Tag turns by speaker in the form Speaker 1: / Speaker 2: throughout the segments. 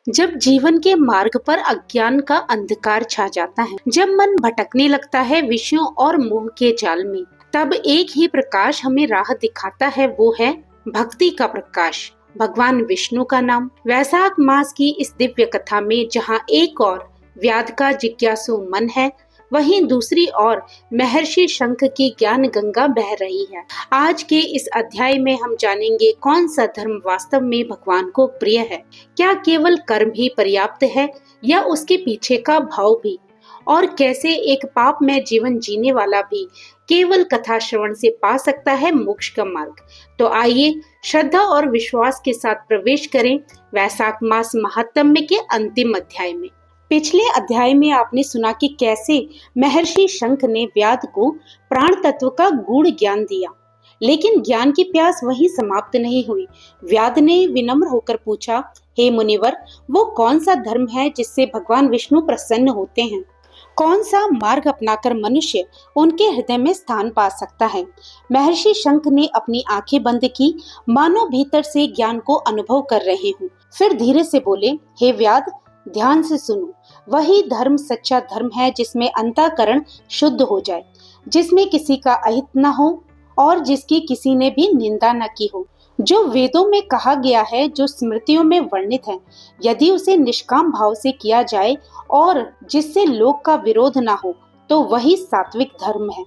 Speaker 1: जब जीवन के मार्ग पर अज्ञान का अंधकार छा जाता है, जब मन भटकने लगता है विषयों और मोह के जाल में, तब एक ही प्रकाश हमें राह दिखाता है, वो है भक्ति का प्रकाश, भगवान विष्णु का नाम। वैशाख मास की इस दिव्य कथा में जहाँ एक और व्याध का जिज्ञासु मन है, वहीं दूसरी ओर महर्षि शंख की ज्ञान गंगा बह रही है। आज के इस अध्याय में हम जानेंगे कौन सा धर्म वास्तव में भगवान को प्रिय है। क्या केवल कर्म ही पर्याप्त है या उसके पीछे का भाव भी, और कैसे एक पाप में जीवन जीने वाला भी केवल कथा श्रवण से पा सकता है मोक्ष का मार्ग। तो आइए श्रद्धा और विश्वास के साथ प्रवेश करें वैशाख मास महात्म्य के अंतिम अध्याय में। पिछले अध्याय में आपने सुना कि कैसे महर्षि शंख ने व्याध को प्राण तत्व का गूढ़ ज्ञान दिया, लेकिन ज्ञान की प्यास वहीं समाप्त नहीं हुई। व्याध ने विनम्र होकर पूछा, हे मुनिवर, वो कौन सा धर्म है जिससे भगवान विष्णु प्रसन्न होते हैं? कौन सा मार्ग अपनाकर मनुष्य उनके हृदय में स्थान पा सकता है? महर्षि शंख ने अपनी आंखें बंद की, मानो भीतर से ज्ञान को अनुभव कर रहे हों। फिर धीरे से बोले, हे व्याध, ध्यान से सुनो। वही धर्म सच्चा धर्म है जिसमें अंतःकरण शुद्ध हो जाए, जिसमें किसी का अहित न हो और जिसकी किसी ने भी निंदा न की हो। जो वेदों में कहा गया है, जो स्मृतियों में वर्णित है, यदि उसे निष्काम भाव से किया जाए और जिससे लोक का विरोध ना हो, तो वही सात्विक धर्म है।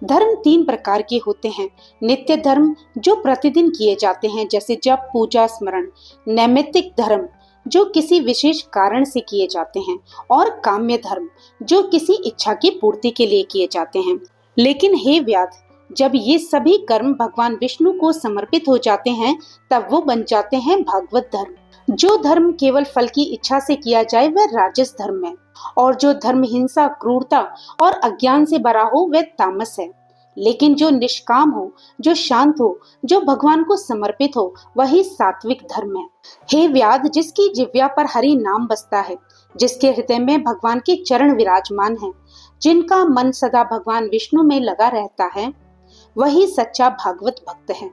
Speaker 1: धर्म 3 प्रकार के होते हैं। नित्य धर्म जो प्रतिदिन किए जाते हैं, जैसे जप, पूजा, स्मरण। नैमित्तिक धर्म जो किसी विशेष कारण से किए जाते हैं, और काम्य धर्म जो किसी इच्छा की पूर्ति के लिए किए जाते हैं। लेकिन हे व्याध, जब ये सभी कर्म भगवान विष्णु को समर्पित हो जाते हैं, तब वो बन जाते हैं भागवत धर्म। जो धर्म केवल फल की इच्छा से किया जाए वह राजस धर्म है, और जो धर्म हिंसा, क्रूरता और अज्ञान से भरा हो वह तामस है। लेकिन जो निष्काम हो, जो शांत हो, जो भगवान को समर्पित हो, वही सात्विक धर्म है। हे व्याध, जिसकी जिह्वा पर हरि नाम बसता है, जिसके हृदय में भगवान के चरण विराजमान हैं, जिनका मन सदा भगवान विष्णु में लगा रहता है, वही सच्चा भागवत भक्त है।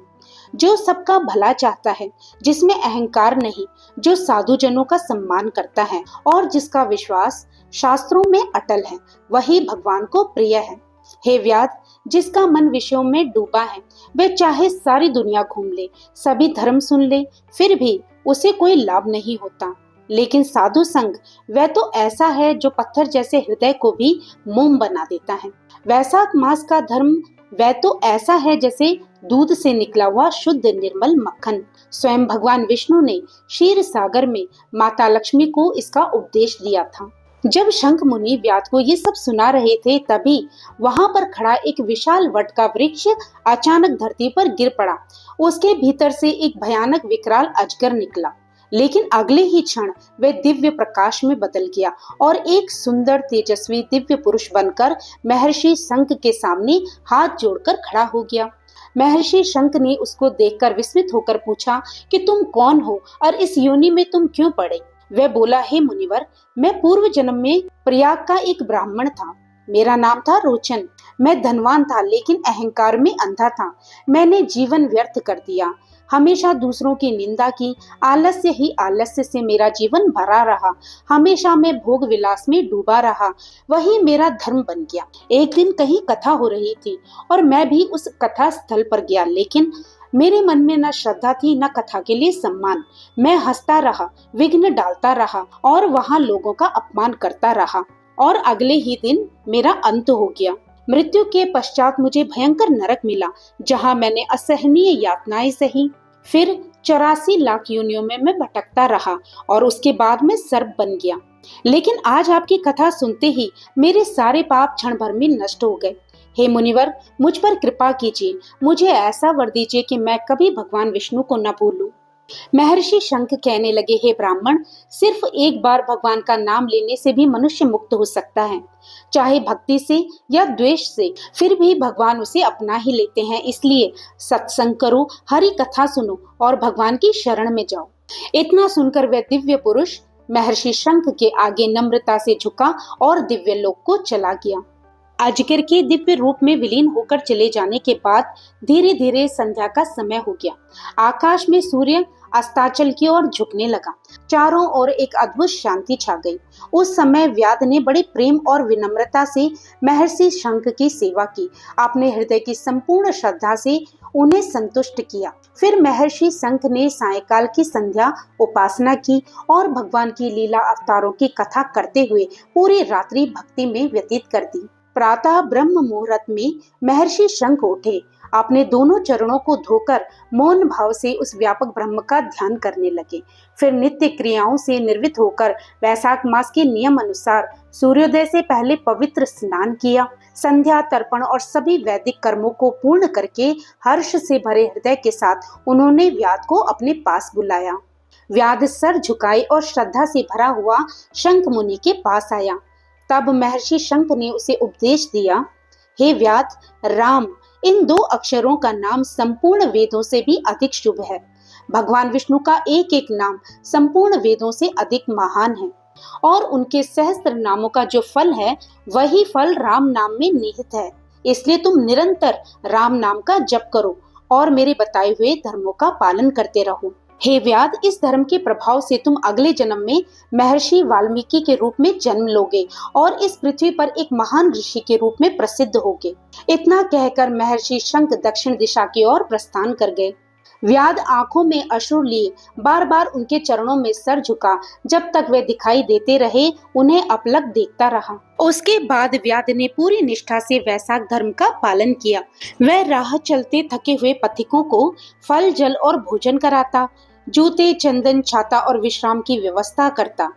Speaker 1: जो सबका भला चाहता है, जिसमें अहंकार नहीं, जो साधु जनों का सम्मान करता है और जिसका विश्वास शास्त्रों में अटल है, वही भगवान को प्रिय है। हे व्याध, जिसका मन विषयों में डूबा है, वह चाहे सारी दुनिया घूम ले, सभी धर्म सुन ले, फिर भी उसे कोई लाभ नहीं होता। लेकिन साधु संग वह तो ऐसा है जो पत्थर जैसे हृदय को भी मोम बना देता है। वैशाख मास का धर्म वह तो ऐसा है जैसे दूध से निकला हुआ शुद्ध निर्मल मक्खन। स्वयं भगवान विष्णु ने क्षीर सागर में माता लक्ष्मी को इसका उपदेश दिया था। जब शंख मुनि व्याध को ये सब सुना रहे थे, तभी वहां पर खड़ा एक विशाल वट का वृक्ष अचानक धरती पर गिर पड़ा। उसके भीतर से एक भयानक विकराल अजगर निकला, लेकिन अगले ही क्षण वह दिव्य प्रकाश में बदल गया और एक सुंदर तेजस्वी दिव्य पुरुष बनकर महर्षि शंख के सामने हाथ जोड़कर खड़ा हो गया। महर्षि शंख ने उसको देखकर विस्मित होकर पूछा कि तुम कौन हो और इस योनि में तुम क्यों पड़े? वह बोला, हे मुनिवर, मैं पूर्व जन्म में प्रयाग का एक ब्राह्मण था। मेरा नाम था रोचन। मैं धनवान था, लेकिन अहंकार में अंधा था। मैंने जीवन व्यर्थ कर दिया, हमेशा दूसरों की निंदा की, आलस्य ही आलस्य से मेरा जीवन भरा रहा। हमेशा मैं भोग विलास में डूबा रहा, वही मेरा धर्म बन गया। एक दिन कहीं कथा हो रही थी और मैं भी उस कथा स्थल पर गया, लेकिन मेरे मन में न श्रद्धा थी न कथा के लिए सम्मान। मैं हंसता रहा, विघ्न डालता रहा और वहां लोगों का अपमान करता रहा, और अगले ही दिन मेरा अंत हो गया। मृत्यु के पश्चात मुझे भयंकर नरक मिला, जहां मैंने असहनीय यातनाएं सही। फिर 84 लाख योनियों में मैं भटकता रहा और उसके बाद मैं सर्प बन गया। लेकिन आज आपकी कथा सुनते ही मेरे सारे पाप क्षण भर में नष्ट हो गए। हे मुनिवर, मुझ पर कृपा कीजिए, मुझे ऐसा वर दीजिए कि मैं कभी भगवान विष्णु को न भूलूं। महर्षि शंख कहने लगे, हे ब्राह्मण, सिर्फ एक बार भगवान का नाम लेने से भी मनुष्य मुक्त हो सकता है, चाहे भक्ति से या द्वेष से, फिर भी भगवान उसे अपना ही लेते हैं। इसलिए सत्संग करो, हरि कथा सुनो और भगवान की शरण में जाओ। इतना सुनकर वह दिव्य पुरुष महर्षि शंख के आगे नम्रता से झुका और दिव्य लोक को चला गया। अजगर के दिव्य रूप में विलीन होकर चले जाने के बाद धीरे धीरे संध्या का समय हो गया। आकाश में सूर्य अस्ताचल की ओर झुकने लगा। चारों ओर एक अद्भुत शांति छा गई। उस समय व्याध ने बड़े प्रेम और विनम्रता से महर्षि शंख की सेवा की। अपने हृदय की संपूर्ण श्रद्धा से उन्हें संतुष्ट किया। फिर महर्षि शंख ने सायंकाल की संध्या उपासना की और भगवान की लीला अवतारों की कथा करते हुए पूरी रात्रि भक्ति में व्यतीत कर दी। प्रातः ब्रह्म मुहूर्त में महर्षि शंख उठे, अपने दोनों चरणों को धोकर मौन भाव से उस व्यापक ब्रह्म का ध्यान करने लगे। फिर नित्य क्रियाओं से निर्वृत्त होकर वैशाख मास के नियम अनुसार सूर्योदय से पहले पवित्र स्नान किया। संध्या, तर्पण और सभी वैदिक कर्मों को पूर्ण करके हर्ष से भरे हृदय के साथ उन्होंने व्याध को अपने पास बुलाया। व्याध सर झुकाए और श्रद्धा से भरा हुआ शंख मुनि के पास आया। तब महर्षि शंख ने उसे उपदेश दिया, हे व्याध, राम इन दो अक्षरों का नाम संपूर्ण वेदों से भी अधिक शुभ है। भगवान विष्णु का एक एक नाम संपूर्ण वेदों से अधिक महान है और उनके सहस्त्र नामों का जो फल है वही फल राम नाम में निहित है। इसलिए तुम निरंतर राम नाम का जप करो और मेरे बताए हुए धर्मों का पालन करते रहो। हे व्याध, इस धर्म के प्रभाव से तुम अगले जन्म में महर्षि वाल्मीकि के रूप में जन्म लोगे और इस पृथ्वी पर एक महान ऋषि के रूप में प्रसिद्ध होगे। इतना कहकर महर्षि शंख दक्षिण दिशा की ओर प्रस्थान कर गए। व्याध आंखों में अश्रु लिए बार बार उनके चरणों में सर झुका। जब तक वे दिखाई देते रहे उन्हें अपलक देखता रहा। उसके बाद व्याध ने पूरी निष्ठा से वैशाख धर्म का पालन किया। वह राह चलते थके हुए पथिकों को फल, जल और भोजन कराता, जूते, चंदन, छाता और विश्राम की व्यवस्था करता,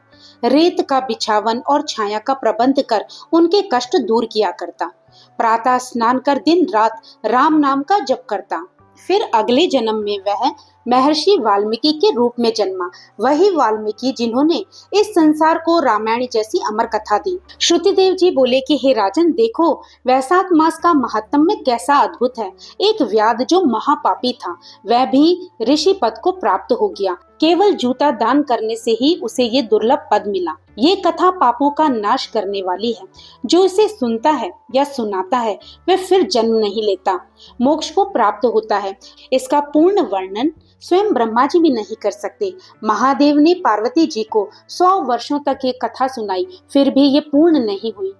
Speaker 1: रेत का बिछावन और छाया का प्रबंध कर उनके कष्ट दूर किया करता, प्रातः स्नान कर दिन रात राम नाम का जप करता। फिर अगले जन्म में वह महर्षि वाल्मीकि के रूप में जन्मा, वही वाल्मीकि जिन्होंने इस संसार को रामायण जैसी अमर कथा दी। श्रुतिदेव जी बोले कि हे राजन, देखो वैशाख मास का महात्म्य कैसा अद्भुत है। एक व्याध जो महापापी था वह भी ऋषि पद को प्राप्त हो गया। केवल जूता दान करने से ही उसे ये दुर्लभ पद मिला। ये कथा पापों का नाश करने वाली है। जो इसे सुनता है या सुनाता है वह फिर जन्म नहीं लेता, मोक्ष को प्राप्त होता है। इसका पूर्ण वर्णन स्वयं ब्रह्मा जी भी नहीं कर सकते। महादेव ने पार्वती जी को 100 वर्षों तक ये कथा सुनाई, फिर भी ये पूर्ण नहीं हुई।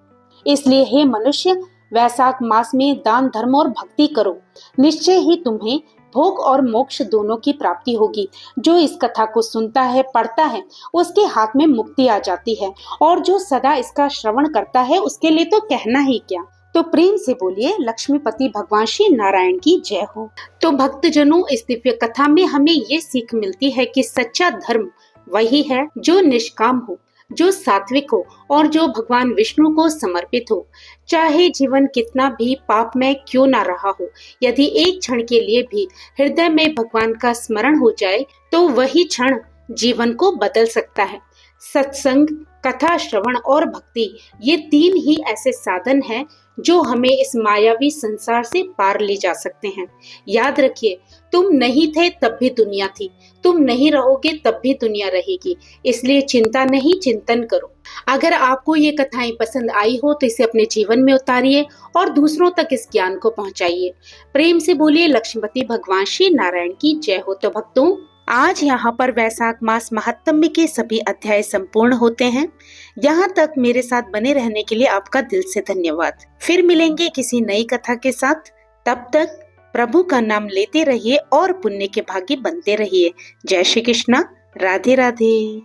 Speaker 1: इसलिए हे मनुष्य, वैशाख मास में दान, धर्म और भक्ति करो। निश्चय ही तुम्हें भोग और मोक्ष दोनों की प्राप्ति होगी। जो इस कथा को सुनता है, पढ़ता है, उसके हाथ में मुक्ति आ जाती है और जो सदा इसका श्रवण करता है उसके लिए तो कहना ही क्या। तो प्रेम से बोलिए लक्ष्मीपति भगवान श्री नारायण की जय हो। तो भक्तजनों, इस दिव्य कथा में हमें ये सीख मिलती है कि सच्चा धर्म वही है जो निष्काम हो, जो सात्विक हो और जो भगवान विष्णु को समर्पित हो। चाहे जीवन कितना भी पापमय क्यों ना रहा हो, यदि एक क्षण के लिए भी हृदय में भगवान का स्मरण हो जाए तो वही क्षण जीवन को बदल सकता है। सत्संग, कथा श्रवण और भक्ति, ये तीन ही ऐसे साधन हैं जो हमें इस मायावी संसार से पार ले जा सकते हैं। याद रखिए, तुम नहीं थे तब भी दुनिया थी, तुम नहीं रहोगे तब भी दुनिया रहेगी। इसलिए चिंता नहीं, चिंतन करो। अगर आपको ये कथाएं पसंद आई हो तो इसे अपने जीवन में उतारिए और दूसरों तक इस ज्ञान को पहुंचाइए। प्रेम से बोलिए लक्ष्मीपति भगवान श्री नारायण की जय हो। तो भक्तों, आज यहाँ पर वैशाख मास महात्म्य के सभी अध्याय संपूर्ण होते हैं। यहाँ तक मेरे साथ बने रहने के लिए आपका दिल से धन्यवाद। फिर मिलेंगे किसी नई कथा के साथ। तब तक प्रभु का नाम लेते रहिए और पुण्य के भागी बनते रहिए। जय श्री कृष्णा, राधे राधे।